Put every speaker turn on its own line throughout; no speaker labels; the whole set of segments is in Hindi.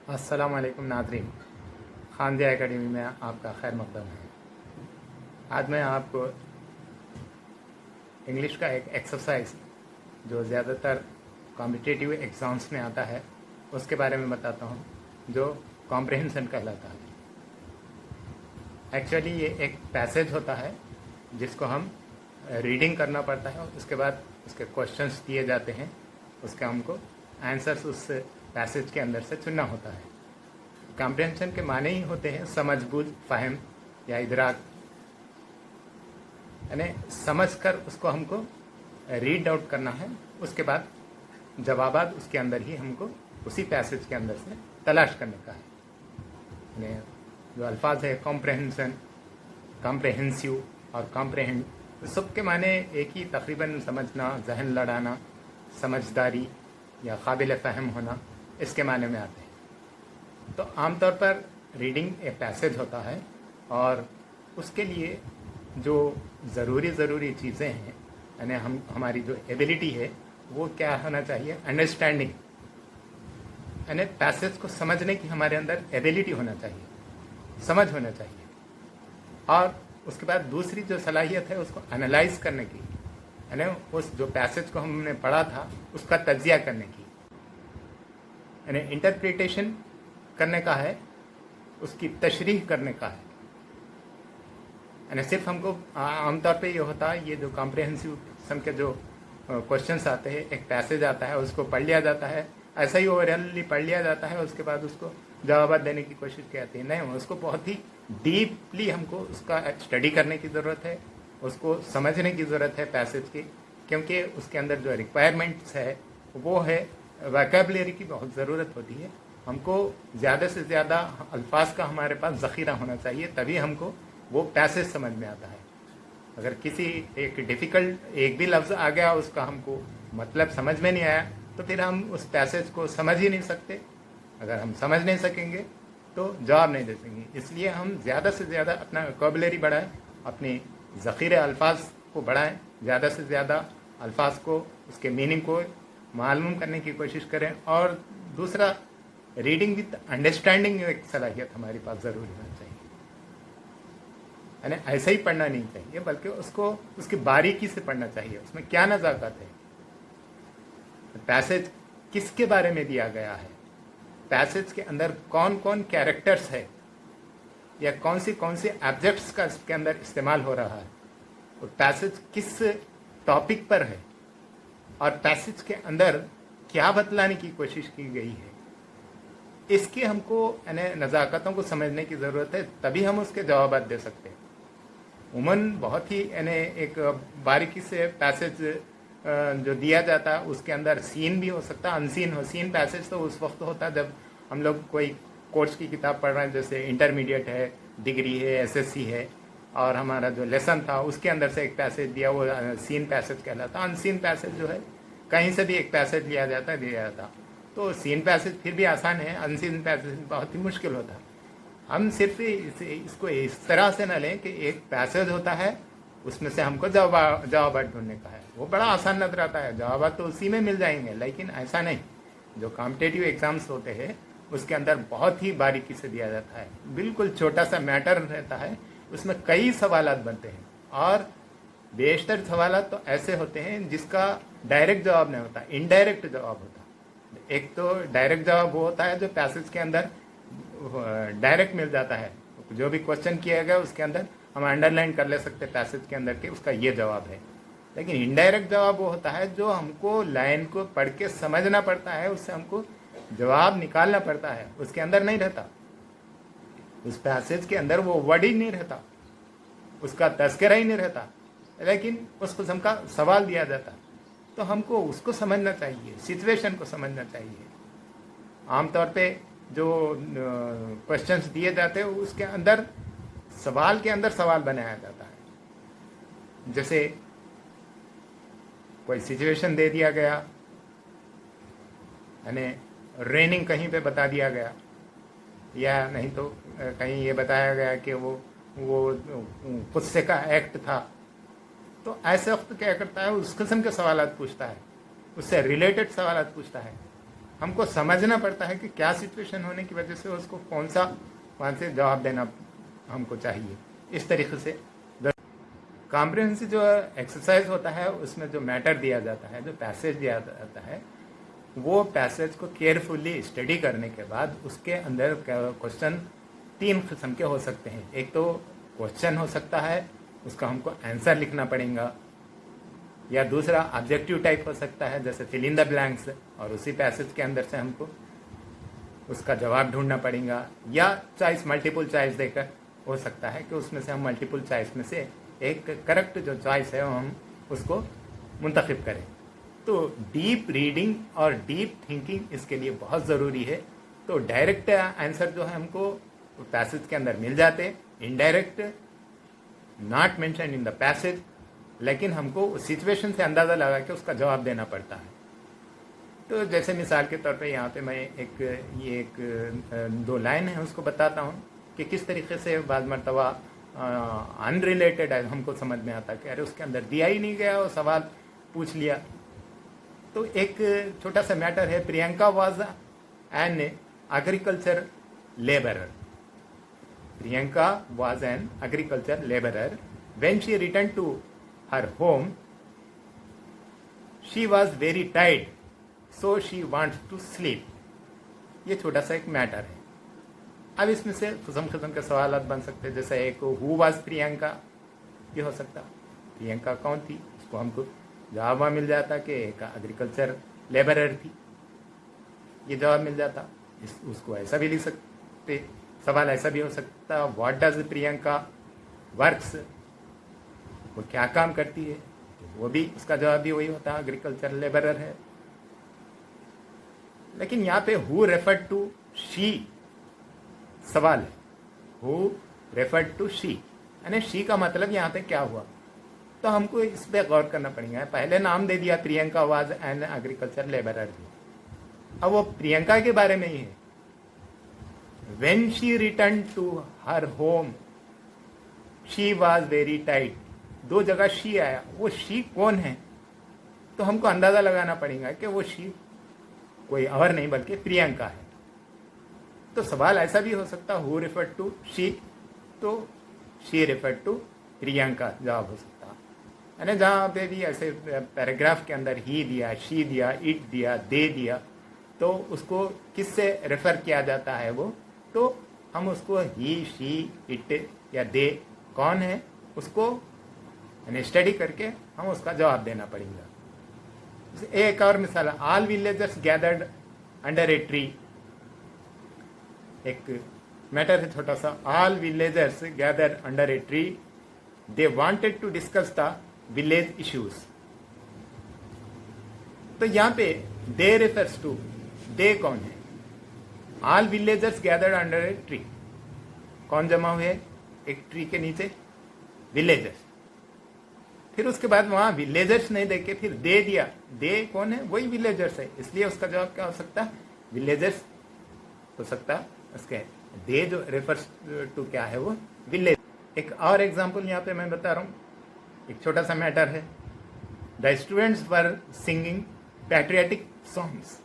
अस्सलाम वालेकुम नाज़रीन, खानज़िया एकेडमी में आपका खैर मक़दम है। आज मैं आपको इंग्लिश का एक एक्सरसाइज जो ज़्यादातर कॉम्पिटिटिव एग्ज़ाम्स में आता है उसके बारे में बताता हूँ, जो कॉम्प्रहेंशन कहलाता है। एक्चुअली ये एक पैसेज होता है जिसको हम रीडिंग करना पड़ता है, उसके बाद उसके क्वेश्चंस दिए जाते हैं, उसके हमको आंसर्स उस पैसेज के अंदर से चुनना होता है। कॉम्प्रहेंशन के माने ही होते हैं समझ बूझ, फ़हम या इदराक, यानी समझ कर उसको हमको रीड आउट करना है, उसके बाद जवाबात उसके अंदर ही हमको उसी पैसेज के अंदर से तलाश करने का है। यानी जो अल्फाज है कॉम्प्रहेंशन, कॉम्प्रहेंसिव और कॉम्प्रहेंड, सबके माने एक ही तकरीबन समझना, जहन लड़ाना, समझदारी या काबिल फ़हम होना, इसके माने में आते हैं। तो आमतौर पर रीडिंग एक पैसेज होता है और उसके लिए जो ज़रूरी चीज़ें हैं, यानी हमारी जो एबिलिटी है वो क्या होना चाहिए, अंडरस्टैंडिंग, यानी पैसेज को समझने की हमारे अंदर एबिलिटी होना चाहिए, समझ होना चाहिए। और उसके बाद दूसरी जो सलाहियत है उसको एनालाइज करने की, यानी उस जो पैसेज को हमने पढ़ा था उसका तज्जिया करने की, यानी इंटरप्रिटेशन करने का है, उसकी तशरीह करने का है। यानी सिर्फ हमको आमतौर पे ये होता है, ये जो कॉम्प्रहेंसिव किस्म के जो क्वेश्चंस आते हैं, एक पैसेज आता है उसको पढ़ लिया जाता है, ऐसा ही ओवरऑली पढ़ लिया जाता है, उसके बाद उसको जवाब देने की कोशिश की जाती है। नहीं, उसको बहुत ही डीपली हमको उसका स्टडी करने की ज़रूरत है, उसको समझने की ज़रूरत है पैसेज की, क्योंकि उसके अंदर जो रिक्वायरमेंट्स है वो है वोकैबुलरी की बहुत ज़रूरत होती है। हमको ज़्यादा से ज़्यादा अल्फाज का हमारे पास ज़ख़ीरा होना चाहिए, तभी हमको वो पैसेज समझ में आता है। अगर किसी एक डिफ़िकल्ट एक भी लफ्ज़ आ गया, उसका हमको मतलब समझ में नहीं आया, तो फिर हम उस पैसेज को समझ ही नहीं सकते। अगर हम समझ नहीं सकेंगे तो जवाब नहीं दे सकेंगे। इसलिए हम ज़्यादा से ज़्यादा अपना वोकैबुलरी बढ़ाएं, अपने ज़ख़ीरे अल्फाज को बढ़ाएं, ज़्यादा से ज़्यादा अल्फाज को, उसके मीनिंग को मालूम करने की कोशिश करें। और दूसरा, रीडिंग विथ अंडरस्टैंडिंग एक सलाहियत हमारे पास ज़रूर होना चाहिए। यानी ऐसे ही पढ़ना नहीं चाहिए, बल्कि उसको उसकी बारीकी से पढ़ना चाहिए, उसमें क्या नज़ाकत है, पैसेज किसके बारे में दिया गया है, पैसेज के अंदर कौन कौन कैरेक्टर्स है या कौन से ऑब्जेक्ट्स का इसके अंदर इस्तेमाल हो रहा है, और पैसेज किस टॉपिक पर है, और पैसेज के अंदर क्या बतलाने की कोशिश की गई है, इसकी हमको यानी नज़ाकतों को समझने की ज़रूरत है, तभी हम उसके जवाब दे सकते हैं। उमन बहुत ही यानी एक बारीकी से पैसेज जो दिया जाता है उसके अंदर सीन भी हो सकता है, अनसीन हो। सीन पैसेज तो उस वक्त होता है जब हम लोग कोई कोर्स की किताब पढ़ रहे हैं, जैसे इंटरमीडिएट है, डिग्री है, एसएससी है, और हमारा जो लेसन था उसके अंदर से एक पैसेज दिया, वो सीन पैसेज कहलाता। अनसीन पैसेज जो है कहीं से भी एक पैसेज लिया जाता है, दिया जाता। तो सीन पैसेज फिर भी आसान है, अनसीन पैसेज बहुत ही मुश्किल होता है। हम सिर्फ इसको इस तरह से न लें कि एक पैसेज होता है, उसमें से हमको जवाब ढूंढने का है, वो बड़ा आसान नजर आता है, जवाब तो उसी में मिल जाएंगे। लेकिन ऐसा नहीं, जो कॉम्पिटिटिव एग्जाम्स होते हैं उसके अंदर बहुत ही बारीकी से दिया जाता है, बिल्कुल छोटा सा मैटर रहता है, उसमें कई सवालात बनते हैं, और बेशतर सवालात तो ऐसे होते हैं जिसका डायरेक्ट जवाब नहीं होता, इनडायरेक्ट जवाब होता है। एक तो डायरेक्ट जवाब वो होता है जो पैसेज के अंदर डायरेक्ट मिल जाता है, जो भी क्वेश्चन किया गया उसके अंदर हम अंडरलाइन कर ले सकते हैं पैसेज के अंदर के उसका ये जवाब है। लेकिन इनडायरेक्ट जवाब वो होता है जो हमको लाइन को पढ़ के समझना पड़ता है, उससे हमको जवाब निकालना पड़ता है, उसके अंदर नहीं रहता, उस पैसेज के अंदर वो वर्ड ही नहीं रहता, उसका तस्करा ही नहीं रहता, लेकिन उस किस्म का सवाल दिया जाता। तो हमको उसको समझना चाहिए, सिचुएशन को समझना चाहिए। आमतौर पे जो क्वेश्चंस दिए जाते हैं उसके अंदर सवाल के अंदर सवाल बनाया जाता है। जैसे कोई सिचुएशन दे दिया गया, यानी रेनिंग कहीं पे बता दिया गया, या नहीं तो कहीं ये बताया गया कि वो गुस्से का एक्ट था, तो ऐसे वक्त क्या करता है, उस किस्म के सवाल पूछता है, उससे रिलेटेड सवाल पूछता है। हमको समझना पड़ता है कि क्या सिचुएशन होने की वजह से उसको कौन सा वहाँ से जवाब देना हमको चाहिए। इस तरीके से कॉम्प्रिहेंसिव जो एक्सरसाइज होता है उसमें जो मैटर दिया जाता है, जो पैसेज दिया जाता है, वो पैसेज को केयरफुली स्टडी करने के बाद उसके अंदर क्वेश्चन 3 किस्म के हो सकते हैं। एक तो क्वेश्चन हो सकता है, उसका हमको आंसर लिखना पड़ेगा, या दूसरा ऑब्जेक्टिव टाइप हो सकता है जैसे फिल इन द ब्लैंक्स, और उसी पैसेज के अंदर से हमको उसका जवाब ढूंढना पड़ेगा, या चॉइस मल्टीपल चॉइस देकर हो सकता है कि उसमें से हम मल्टीपल चॉइस में से एक करेक्ट जो चॉइस है हम उसको मुंतखब करें। तो डीप रीडिंग और डीप थिंकिंग इसके लिए बहुत ज़रूरी है। तो डायरेक्ट आंसर जो है हमको पैसेज के अंदर मिल जाते हैं, indirect not mention in the passage, लेकिन हमको उस सिचुएशन से अंदाज़ा लगा के उसका जवाब देना पड़ता है। तो जैसे मिसाल के तौर पे यहाँ पे मैं एक 2 लाइन है उसको बताता हूँ कि किस तरीके से बाज़ मरतबा अनरिलेटेड हमको समझ में आता कि अरे उसके अंदर दिया ही नहीं गया, वो सवाल पूछ लिया। तो एक छोटा सा मैटर है, Priyanka was an agriculture labourer. Priyanka was an agriculture labourer. When she return to her home she was very tired so she wants to sleep. ये छोटा सा एक मैटर है। अब इसमें से किस्म के सवाल बन सकते हैं, जैसे एक हु वाज प्रियंका, ये हो सकता प्रियंका कौन थी, उसको हमको जवाब मिल जाता कि एक एग्रीकल्चर लेबरर थी, ये जवाब मिल जाता। उसको ऐसा भी लिख सकते, सवाल ऐसा भी हो सकता व्हाट डज प्रियंका वर्क्स, वो क्या काम करती है, तो वो भी उसका जवाब भी वही होता, एग्रीकल्चर लेबरर है। लेकिन यहाँ पे हु रेफर्ड टू शी सवाल है, हु रेफर्ड टू शी, यानी शी का मतलब यहाँ पे क्या हुआ, तो हमको इस पे गौर करना पड़ेगा। पहले नाम दे दिया Priyanka was an agriculture labourer, अब वो प्रियंका के बारे में ही है। When she return to her home she was very tight, 2 जगह शी आया, वो शी कौन है, तो हमको अंदाजा लगाना पड़ेगा कि वो शी कोई और नहीं बल्कि प्रियंका है। तो सवाल ऐसा भी हो सकता हु रेफर्ड टू शी, तो शी रेफर्ड टू प्रियंका जवाब हो सकता। यानी जहाँ पे भी ऐसे पैराग्राफ के अंदर ही दिया, शी दिया, इट दिया, दे दिया, तो उसको किससे रेफर किया जाता है वो, तो हम उसको ही, शी, इट या दे कौन है उसको यानी स्टडी करके हम उसका जवाब देना पड़ेगा। एक और मिसाल, all villagers gathered under a tree. एक मैटर है छोटा सा, all villagers gather under a tree, they wanted to discuss the village issues. तो यहाँ पे दे रेफर्स टू, दे कौन है, all villagers gathered under a tree, कौन जमा हुए एक ट्री के नीचे, विलेजर्स। फिर उसके बाद वहां विलेजर्स नहीं देके फिर दे दिया, दे कौन है, वही विलेजर्स है, इसलिए उसका जवाब क्या हो सकता है, विलेजर्स हो सकता है। उसके दे जो रेफर्स टू क्या है वो विलेज। एक और एग्जांपल यहाँ पे मैं बता रहा हूँ, एक छोटा सा मैटर है, the students were singing patriotic songs,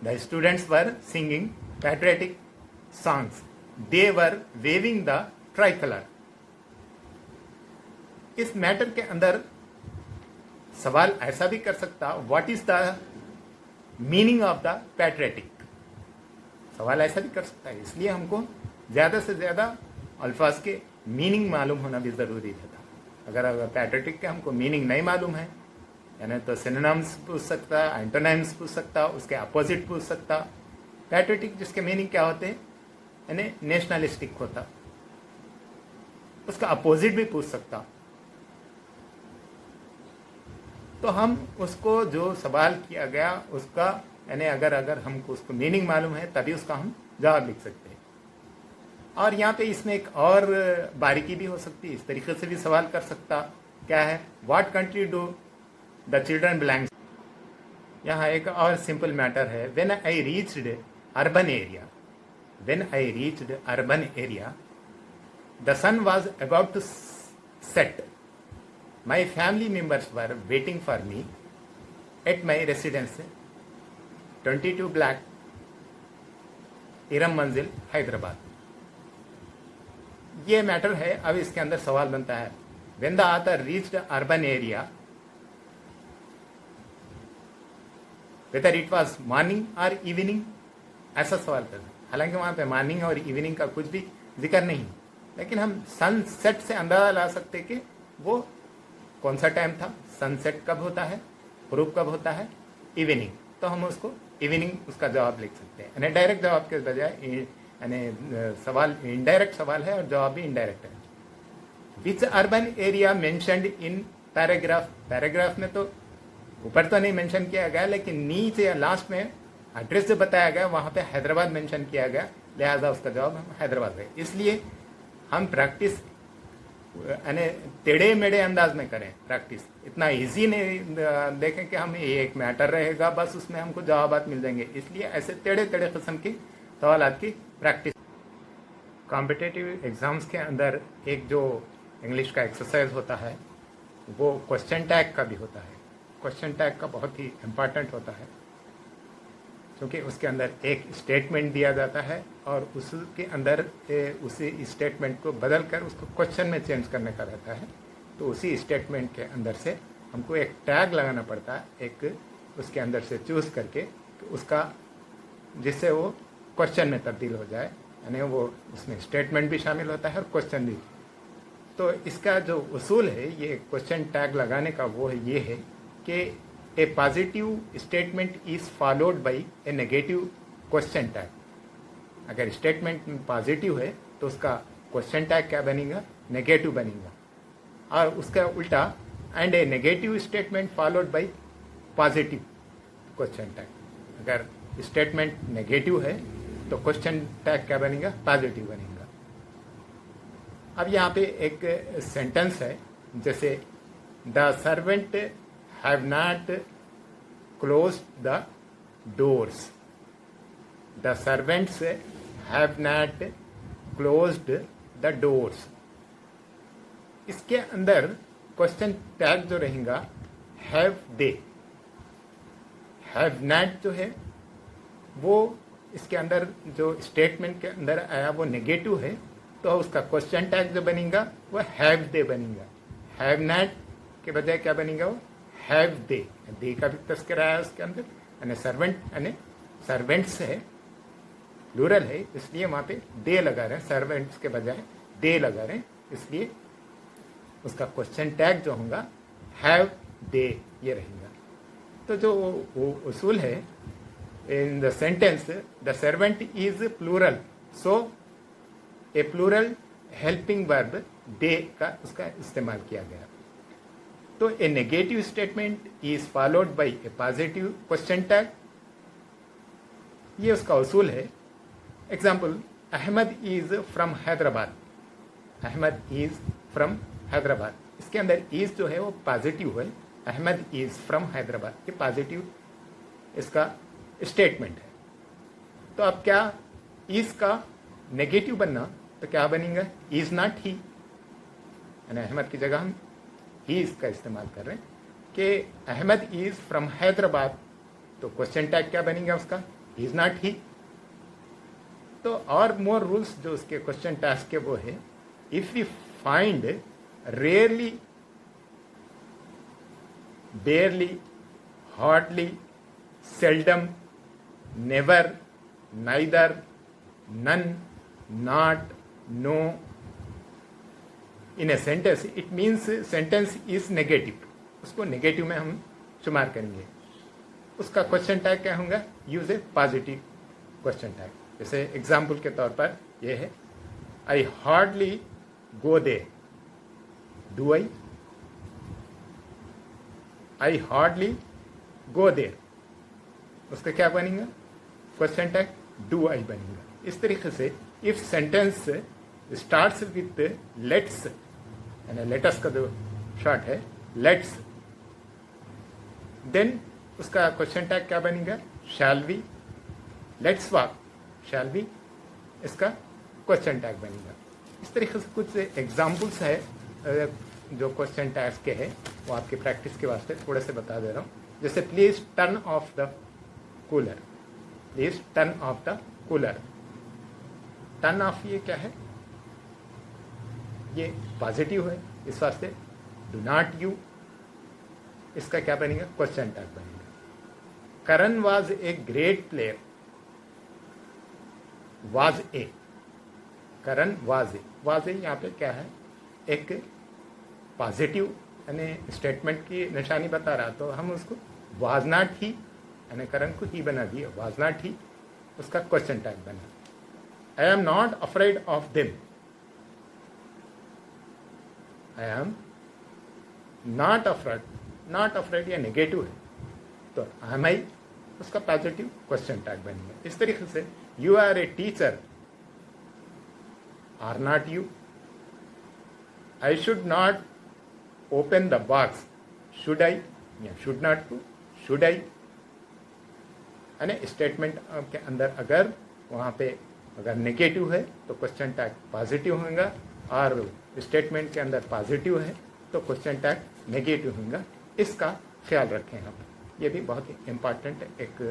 the students were singing patriotic songs, they were waving the tricolour. इस मैटर के अंदर सवाल ऐसा भी कर सकता what is the meaning of the patriotic, सवाल ऐसा भी कर सकता है। इसलिए हमको ज़्यादा से ज़्यादा अल्फाज के मीनिंग मालूम होना भी ज़रूरी रहता। अगर पैट्रियाटिक के हमको मीनिंग नहीं मालूम है, यानी तो सिनोनिम्स पूछ सकता, एंटोनिम्स पूछ सकता, उसके अपोजिट पूछ सकता। पैट्रियाटिक जिसके मीनिंग क्या होते हैं, यानी नेशनलिस्टिक होता, उसका अपोजिट भी पूछ सकता। तो हम उसको जो सवाल किया गया उसका यानी अगर हमको उसको मीनिंग मालूम है तभी उसका हम जवाब लिख सकते हैं। और यहाँ पे इसमें एक और बारीकी भी हो सकती है, इस तरीके से भी सवाल कर सकता, क्या है, what country do the children belongs. यहाँ एक और सिंपल मैटर है, when I reached urban area, when I reached urban area the sun was about to set, my family members were waiting for me at my residence 22 black, Iram मंजिल, हैदराबाद। ये मैटर है। अब इसके अंदर सवाल बनता है, when the author reached urban area whether it was morning और इवनिंग, ऐसा सवाल करना। हालांकि वहां पे मॉर्निंग और इवनिंग का कुछ भी जिक्र नहीं, लेकिन हम सनसेट से अंदाजा ला सकते कि वो कौन सा टाइम था, सनसेट कब होता है, ग्रुप कब होता है, इवनिंग। तो हम उसको इवनिंग उसका जवाब लिख सकते हैं। यानी डायरेक्ट जवाब के बजाय यानी सवाल इनडायरेक्ट सवाल है और जवाब भी इनडायरेक्ट है। Which urban area mentioned in paragraph, paragraph में तो ऊपर तो नहीं मेंशन किया गया, लेकिन नीचे या लास्ट में एड्रेस जो बताया गया वहां पे हैदराबाद मेंशन किया गया, लिहाजा उसका जवाब हम हैदराबाद है। इसलिए हम प्रैक्टिस यानी टेढ़े मेढ़े अंदाज में करें प्रैक्टिस, इतना इजी नहीं देखें कि हम ये एक मैटर रहेगा बस उसमें हमको जवाबात मिल जाएंगे। इसलिए ऐसे टेढ़े टेढ़े किस्म की सवालात की प्रैक्टिस। कॉम्पिटिटिव एग्जाम्स के अंदर एक जो इंग्लिश का एक्सरसाइज होता है वो क्वेश्चन टैग का भी होता है। क्वेश्चन टैग का बहुत ही इम्पॉर्टेंट होता है, क्योंकि उसके अंदर एक स्टेटमेंट दिया जाता है और उसके अंदर उसी स्टेटमेंट को बदल कर उसको क्वेश्चन में चेंज करने का रहता है। तो उसी स्टेटमेंट के अंदर से हमको एक टैग लगाना पड़ता है, एक उसके अंदर से चूज करके उसका, जिससे वो क्वेश्चन में तब्दील हो जाए। यानी वो उसमें स्टेटमेंट भी शामिल होता है और क्वेश्चन भी। तो इसका जो उसूल है ये क्वेश्चन टैग लगाने का, वो ये है कि a positive statement is followed by a negative question tag. अगर स्टेटमेंट पॉजिटिव है तो उसका क्वेश्चन टैग क्या बनेगा, नेगेटिव बनेगा। और उसका उल्टा, and A negative statement followed by positive question tag. अगर स्टेटमेंट नेगेटिव है तो क्वेश्चन टैग क्या बनेगा, पॉजिटिव बनेगा। अब यहाँ पे एक सेंटेंस है, जैसे the servant have not closed the doors, the servants have not closed the doors. इसके अंदर क्वेश्चन टैग जो रहेगा हैव दे, हैव नॉट जो है वो इसके अंदर जो स्टेटमेंट के अंदर आया वो नेगेटिव है, तो उसका क्वेश्चन टैग जो बनेगा वो हैव दे बनेगा। हैव नॉट के बजाय क्या बनेगा, वो हैव दे, दे का भी तस्करा है उसके अंदर। यानी सर्वेंट, यानी सर्वेंट्स है, प्लूरल है, इसलिए वहां पे दे लगा रहे हैं, सर्वेंट्स के बजाय दे लगा रहे हैं, इसलिए उसका क्वेश्चन टैग जो होगा हैव दे ये रहेगा। तो जो वो उसूल है in the sentence, the servant is plural, so a plural helping verb they का उसका इस्तेमाल किया गया। तो a negative statement is followed by a positive question tag, ये उसका उसूल है। Example, Ahmed is from Hyderabad, Ahmed is from Hyderabad. इसके अंदर इज जो है वो पॉजिटिव है, अहमद इज फ्रॉम हैदराबाद, ये पॉजिटिव इसका स्टेटमेंट है। तो अब क्या इज का नेगेटिव बनना, तो क्या बनेगा, इज नॉट ही, यानी अहमद की जगह हम ही इसका इस्तेमाल कर रहे हैं कि अहमद इज फ्रॉम हैदराबाद, तो क्वेश्चन टैग क्या बनेगा उसका, इज नॉट ही। तो और मोर रूल्स जो उसके क्वेश्चन टैग के वो है, if we find rarely, barely, hardly, seldom, never, neither, none, not, no in a sentence, it means sentence is negative, उसको नेगेटिव में हम शुमार करेंगे। उसका क्वेश्चन टैग क्या होगा, use a positive question tag. जैसे एग्जाम्पल के तौर पर यह है, I hardly go there, do I hardly go there, उसका क्या बनेगा, क्वेश्चन टैग डू आई बनेगा। इस तरीके से if sentence starts with let's, यानी लेटस का जो शॉर्ट है लेट्स, देन उसका क्वेश्चन टैग क्या बनेगा, shall we, let's walk, shall we इसका क्वेश्चन टैग बनेगा। इस तरीके से कुछ एग्जाम्पल्स है जो क्वेश्चन टैग्स के हैं, वो आपकी प्रैक्टिस के वास्ते थोड़े से बता दे रहा हूँ। जैसे please turn off the cooler, please turn off the cooler. Turn off ये क्या है, ये पॉजिटिव है, इस वास्ते डू नॉट यू, इसका क्या बनेगा, क्वेश्चन टैग बनेगा। Karan was a great player, was a, Karan was a यहाँ पे क्या है, एक पॉजिटिव यानी स्टेटमेंट की निशानी बता रहा, तो हम उसको वाज नॉट ही यानी करण को ही बना दिया, वाज नॉट ही, उसका क्वेश्चन टैग बना। I am not afraid of them, I am not afraid, not afraid या नेगेटिव है, तो एम आई उसका पॉजिटिव क्वेश्चन टैग बनेगा। इस तरीके से you are a teacher, are not you. I should not open the box, should I या should not to, should I. यानी स्टेटमेंट के अंदर अगर वहाँ पे अगर नेगेटिव है तो क्वेश्चन टैग पॉजिटिव होगा, और स्टेटमेंट के अंदर पॉजिटिव है तो क्वेश्चन टैग नेगेटिव होगा। इसका ख्याल रखें हम, ये भी बहुत इम्पॉर्टेंट एक